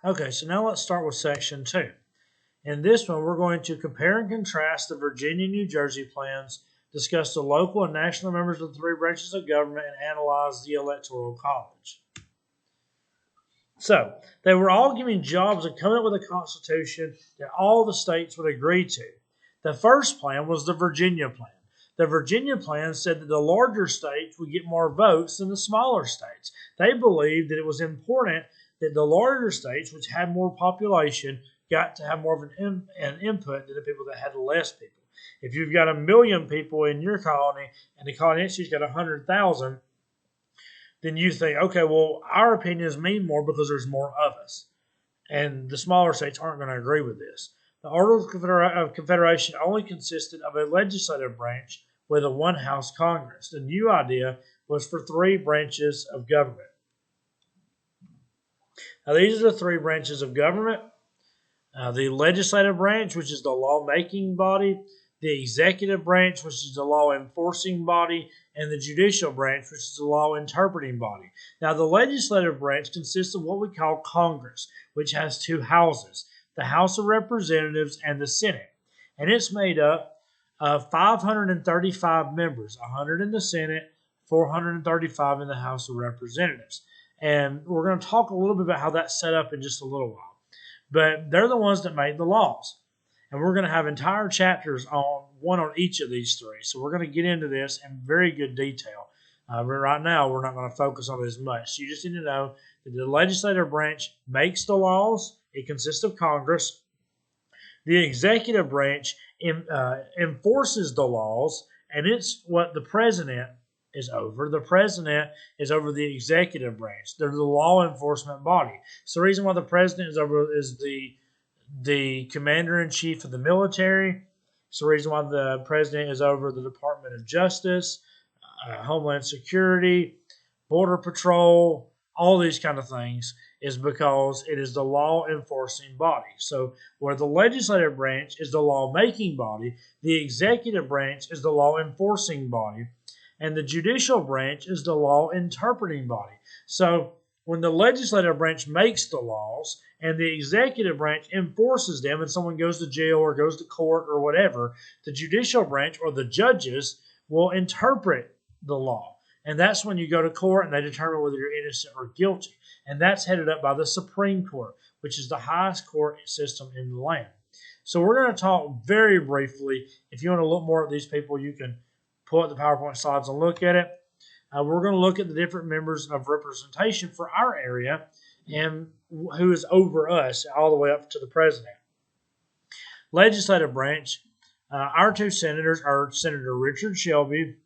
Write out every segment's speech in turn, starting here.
Okay, so now let's start with section 2. In this one, we're going to compare and contrast the Virginia and New Jersey plans, discuss the local and national members of the three branches of government, and analyze the Electoral College. So, they were all given jobs and coming up with a constitution that all the states would agree to. The first plan was the Virginia plan. The Virginia plan said that the larger states would get more votes than the smaller states. They believed that it was important that the larger states, which had more population, got to have more of an input than the people that had less people. If you've got 1,000,000 people in your colony and the colony next to you's got 100,000, then you think, okay, well, our opinions mean more because there's more of us. And the smaller states aren't going to agree with this. The Articles of Confederation only consisted of a legislative branch with a one-house Congress. The new idea was for three branches of government. Now, these are the three branches of government. The legislative branch, which is the lawmaking body, the executive branch, which is the law enforcing body, and the judicial branch, which is the law interpreting body. Now, the legislative branch consists of what we call Congress, which has two houses, the House of Representatives and the Senate. And it's made up of 535 members, 100 in the Senate, 435 in the House of Representatives. And we're going to talk a little bit about how that's set up in just a little while. But they're the ones that made the laws. And we're going to have entire chapters on one on each of these three. So we're going to get into this in very good detail. But right now, we're not going to focus on it as much. So you just need to know that the legislative branch makes the laws. It consists of Congress. The executive branch enforces the laws, and it's what the president is over. The president is over the executive branch. They're the law enforcement body. So the reason why the president is over is the commander-in-chief of the military. It's the reason why the president is over the Department of Justice, Homeland Security, Border Patrol, all these kind of things is because it is the law enforcing body. So where the legislative branch is the law-making body, the executive branch is the law enforcing body, and the judicial branch is the law interpreting body. So when the legislative branch makes the laws and the executive branch enforces them and someone goes to jail or goes to court or whatever, the judicial branch or the judges will interpret the law. And that's when you go to court and they determine whether you're innocent or guilty. And that's headed up by the Supreme Court, which is the highest court system in the land. So we're going to talk very briefly. If you want to look more at these people, you can pull up the PowerPoint slides and look at it. We're going to look at the different members of representation for our area and who is over us all the way up to the president. Legislative branch, our two senators are Senator Richard Shelby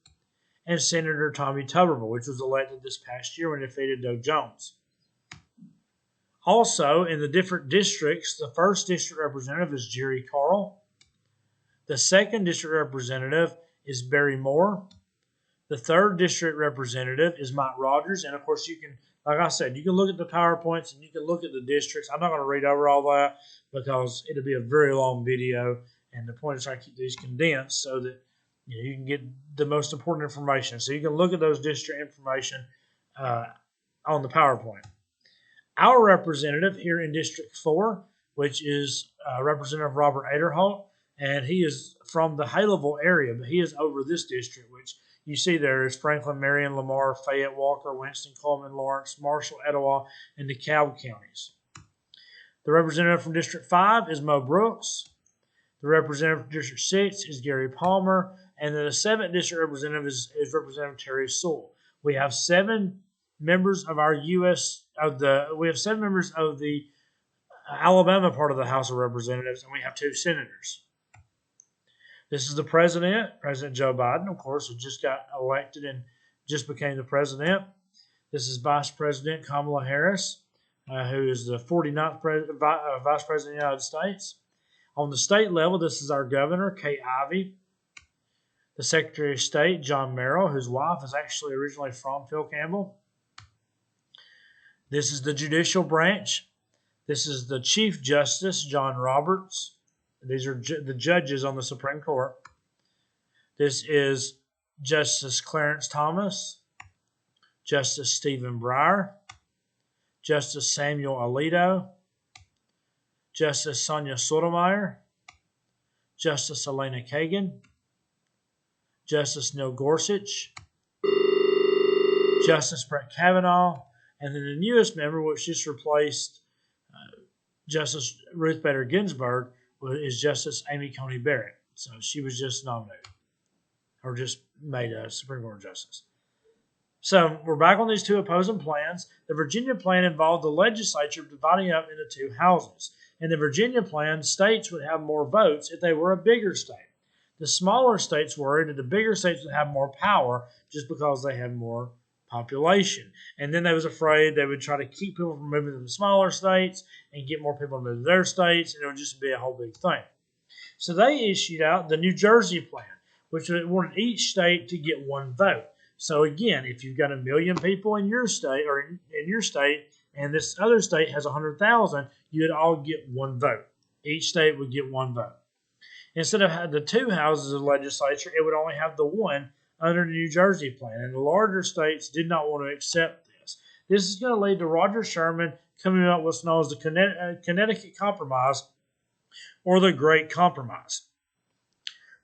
and Senator Tommy Tuberville, which was elected this past year when he defeated Doug Jones. Also, in the different districts, the first district representative is Jerry Carl. The second district representative is Barry Moore. The third district representative is Mike Rogers. And, of course, you can, like I said, you can look at the PowerPoints and you can look at the districts. I'm not going to read over all that because it'll be a very long video. And the point is trying to keep these condensed so that you can get the most important information. So you can look at those district information on the PowerPoint. Our representative here in District 4, which is Representative Robert Aderholt, and he is from the Haleville area, but he is over this district, which you see there is Franklin, Marion, Lamar, Fayette, Walker, Winston, Coleman, Lawrence, Marshall, Etowah, and DeKalb counties. The representative from District 5 is Mo Brooks. The representative from District 6 is Gary Palmer. And then the 7th district representative is Representative Terry Sewell. We have 7 members of our we have 7 members of the Alabama part of the House of Representatives, and we have 2 senators. This is the president, President Joe Biden, of course, who just got elected and just became the president. This is Vice President Kamala Harris, who is the 49th Vice President of the United States. On the state level, this is our governor, Kay Ivey. The Secretary of State, John Merrill, whose wife is actually originally from Phil Campbell. This is the judicial branch. This is the Chief Justice, John Roberts. These are the judges on the Supreme Court. This is Justice Clarence Thomas, Justice Stephen Breyer, Justice Samuel Alito, Justice Sonia Sotomayor, Justice Elena Kagan, Justice Neil Gorsuch, Justice Brett Kavanaugh, and then the newest member, which just replaced Justice Ruth Bader Ginsburg, is Justice Amy Coney Barrett. So she was just nominated, or just made a Supreme Court justice. So we're back on these two opposing plans. The Virginia plan involved the legislature dividing up into two houses. In the Virginia plan, states would have more votes if they were a bigger state. The smaller states worried that the bigger states would have more power just because they had more population. And then they was afraid they would try to keep people from moving to the smaller states and get more people to move to their states, and it would just be a whole big thing. So they issued out the New Jersey plan, which wanted each state to get one vote. So again, if you've got 1 million people in your state, or in your state, and this other state has 100,000, you'd all get one vote. Each state would get one vote. Instead of having the two houses of legislature, it would only have the one under the New Jersey plan, and the larger states did not want to accept this. This is going to lead to Roger Sherman coming up with what's known as the Connecticut Compromise, or the Great Compromise.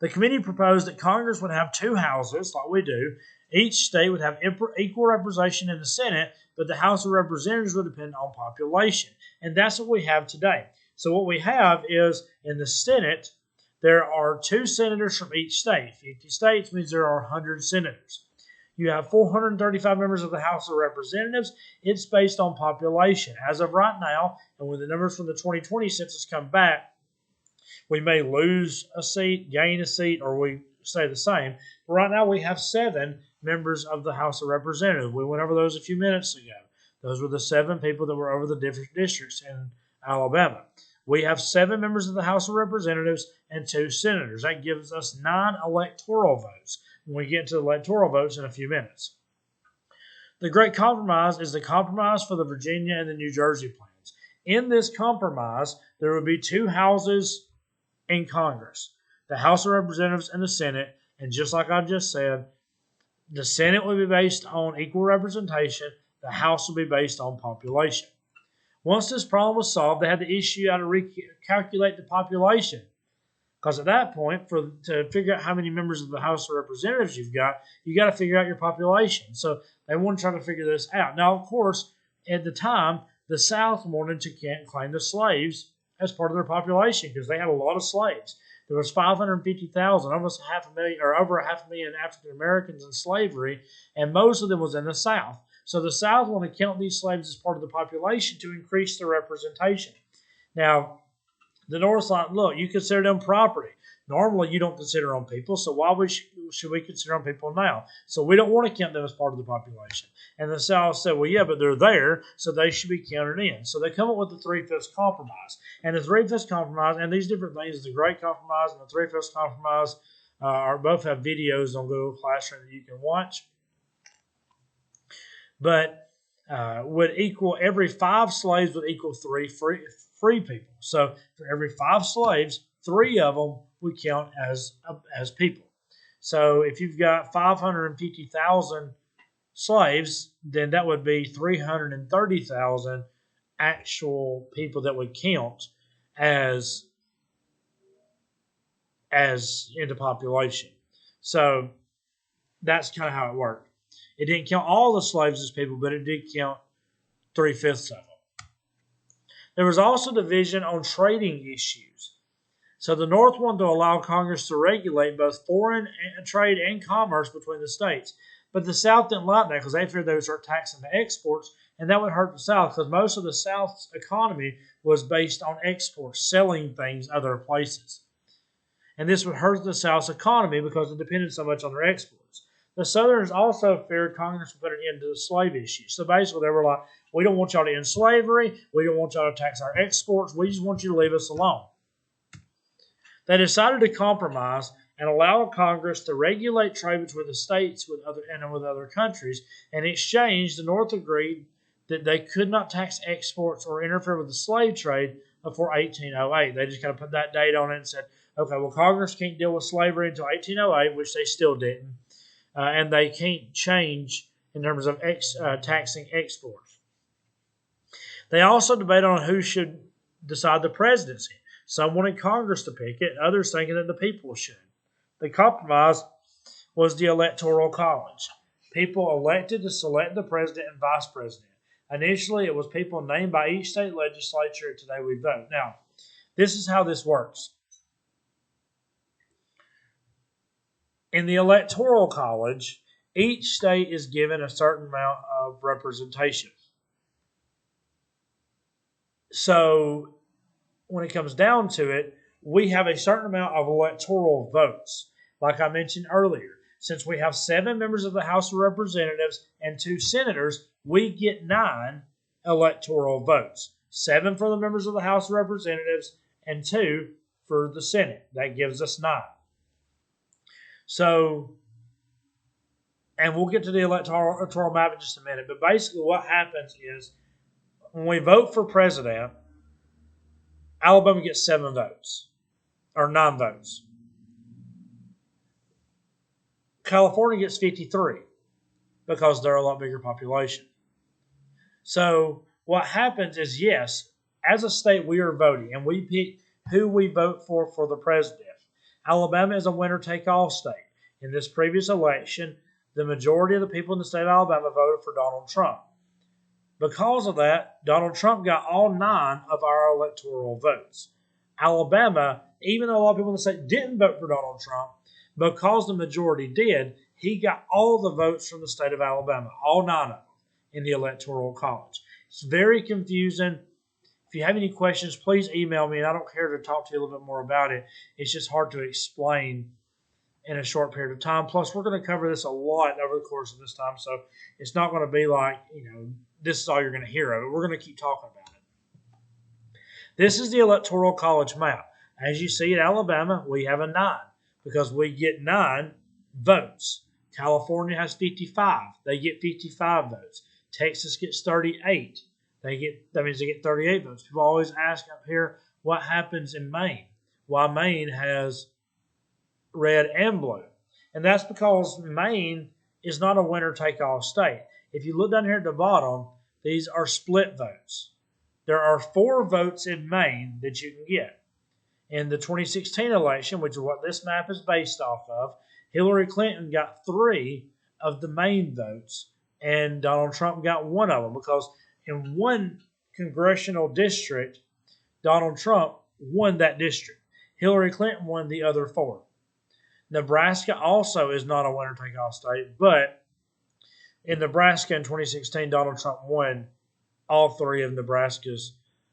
The committee proposed that Congress would have two houses, like we do. Each state would have equal representation in the Senate, but the House of Representatives would depend on population. And that's what we have today. So what we have is, in the Senate, there are 2 senators from each state. 50 states means there are 100 senators. You have 435 members of the House of Representatives. It's based on population. As of right now, and when the numbers from the 2020 census come back, we may lose a seat, gain a seat, or we stay the same. But right now we have 7 members of the House of Representatives. We went over those a few minutes ago. Those were the 7 people that were over the different districts in Alabama. We have 7 members of the House of Representatives and 2 senators. That gives us 9 electoral votes when we get to the electoral votes in a few minutes. The Great Compromise is the compromise for the Virginia and the New Jersey plans. In this compromise, there would be 2 houses in Congress, the House of Representatives and the Senate. And just like I just said, the Senate will be based on equal representation. The House will be based on population. Once this problem was solved, they had to issue out to recalculate the population. Because at that point, to figure out how many members of the House of Representatives you got to figure out your population. So they want to try to figure this out. Now, of course, at the time, the South wanted to claim the slaves as part of their population because they had a lot of slaves. There was 550,000, almost half a million, or over 500,000 African Americans in slavery, and most of them was in the South. So the South wanted to count these slaves as part of the population to increase their representation. Now, the North's like, look, you consider them property. Normally, you don't consider them people, so why should we consider them people now? So we don't want to count them as part of the population. And the South said, well, yeah, but they're there, so they should be counted in. So they come up with the 3/5 compromise. And the 3/5 compromise, and these different things, the Great Compromise and the 3/5 compromise, both have videos on Google Classroom that you can watch. But would equal every 5 slaves would equal 3 free people. So for every 5 slaves, 3 of them would count as people. So if you've got 550,000 slaves, then that would be 330,000 actual people that would count as into population. So that's kind of how it worked. It didn't count all the slaves as people, but it did count 3/5 of them. There was also division on trading issues. So the North wanted to allow Congress to regulate both foreign trade and commerce between the states. But the South didn't like that because they feared they would start taxing the exports, and that would hurt the South because most of the South's economy was based on exports, selling things other places. And this would hurt the South's economy because it depended so much on their exports. The Southerners also feared Congress would put an end to the slave issue. So basically they were like, we don't want y'all to end slavery. We don't want y'all to tax our exports. We just want you to leave us alone. They decided to compromise and allow Congress to regulate trade between the states with other countries. In exchange, the North agreed that they could not tax exports or interfere with the slave trade before 1808. They just kind of put that date on it and said, okay, well, Congress can't deal with slavery until 1808, which they still didn't. And they can't change in terms of taxing exports. They also debated on who should decide the presidency. Some wanted Congress to pick it, others thinking that the people should. The compromise was the Electoral College. People elected to select the president and vice president. Initially, it was people named by each state legislature. Today we vote. Now, this is how this works. In the Electoral College, each state is given a certain amount of representation. So when it comes down to it, we have a certain amount of electoral votes. Like I mentioned earlier, since we have 7 members of the House of Representatives and 2 senators, we get 9 electoral votes. 7 for the members of the House of Representatives and 2 for the Senate. That gives us 9. So, and we'll get to the electoral map in just a minute, but basically what happens is when we vote for president, Alabama gets 7 votes, or 9 votes. California gets 53 because they're a lot bigger population. So what happens is, yes, as a state we are voting, and we pick who we vote for the president. Alabama is a winner-take-all state. In this previous election, the majority of the people in the state of Alabama voted for Donald Trump. Because of that, Donald Trump got all 9 of our electoral votes. Alabama, even though a lot of people in the state didn't vote for Donald Trump, because the majority did, he got all the votes from the state of Alabama, all 9 of them, in the Electoral College. It's very confusing. If you have any questions, please email me, and I don't care to talk to you a little bit more about it. It's just hard to explain in a short period of time. Plus, we're going to cover this a lot over the course of this time, so it's not going to be like, this is all you're going to hear of it. We're going to keep talking about it. This is the Electoral College map. As you see at Alabama, we have a 9 because we get 9 votes. California has 55. They get 55 votes. Texas gets 38. That means they get 38 votes. People always ask up here, what happens in Maine? Why Maine has red and blue. And that's because Maine is not a winner-take-all state. If you look down here at the bottom, these are split votes. There are 4 votes in Maine that you can get. In the 2016 election, which is what this map is based off of, Hillary Clinton got 3 of the Maine votes, and Donald Trump got 1 of them because in one congressional district, Donald Trump won that district. Hillary Clinton won the other 4. Nebraska also is not a winner-take-all state, but in Nebraska in 2016, Donald Trump won all 3 of Nebraska's,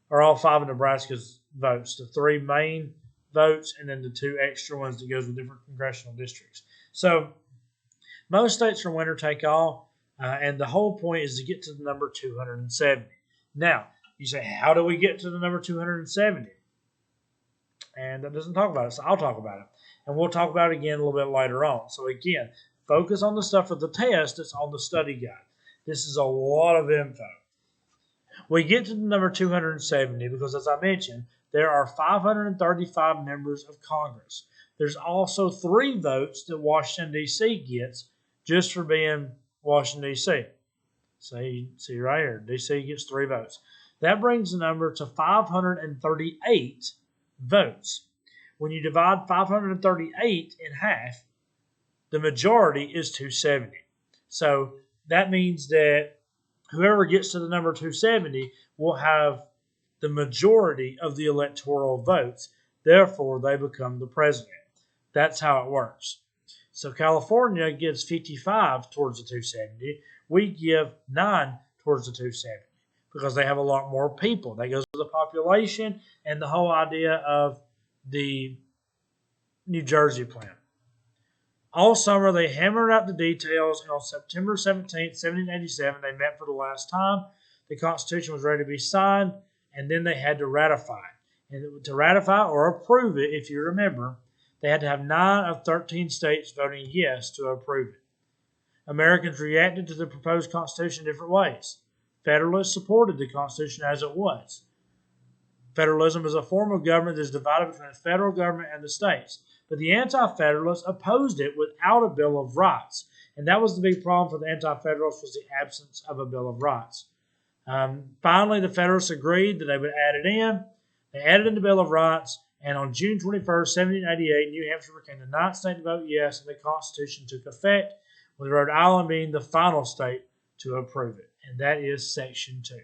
or all 5 of Nebraska's votes, the 3 main votes, and then the 2 extra ones that goes with different congressional districts. So most states are winner-take-all, and the whole point is to get to the number 270. Now, you say, how do we get to the number 270? And that doesn't talk about it, so I'll talk about it. And we'll talk about it again a little bit later on. So again, focus on the stuff for the test that's on the study guide. This is a lot of info. We get to the number 270 because, as I mentioned, there are 535 members of Congress. There's also 3 votes that Washington, D.C. gets just for being Washington, D.C. See right here, D.C. gets 3 votes. That brings the number to 538 votes. When you divide 538 in half, the majority is 270. So that means that whoever gets to the number 270 will have the majority of the electoral votes. Therefore, they become the president. That's how it works. So California gives 55 towards the 270. We give 9 towards the 270 because they have a lot more people. That goes with the population and the whole idea of the New Jersey plan. All summer, they hammered out the details, and on September 17, 1787, they met for the last time. The Constitution was ready to be signed, and then they had to ratify it. And to ratify or approve it, if you remember, they had to have 9 of 13 states voting yes to approve it. Americans reacted to the proposed Constitution in different ways. Federalists supported the Constitution as it was. Federalism is a form of government that is divided between the federal government and the states. But the Anti-Federalists opposed it without a Bill of Rights. And that was the big problem for the Anti-Federalists, was the absence of a Bill of Rights. Finally, the Federalists agreed that they would add it in. They added in the Bill of Rights, and on June 21st, 1788, New Hampshire became the ninth state to vote yes, and the Constitution took effect, with Rhode Island being the final state to approve it. And that is Section 2.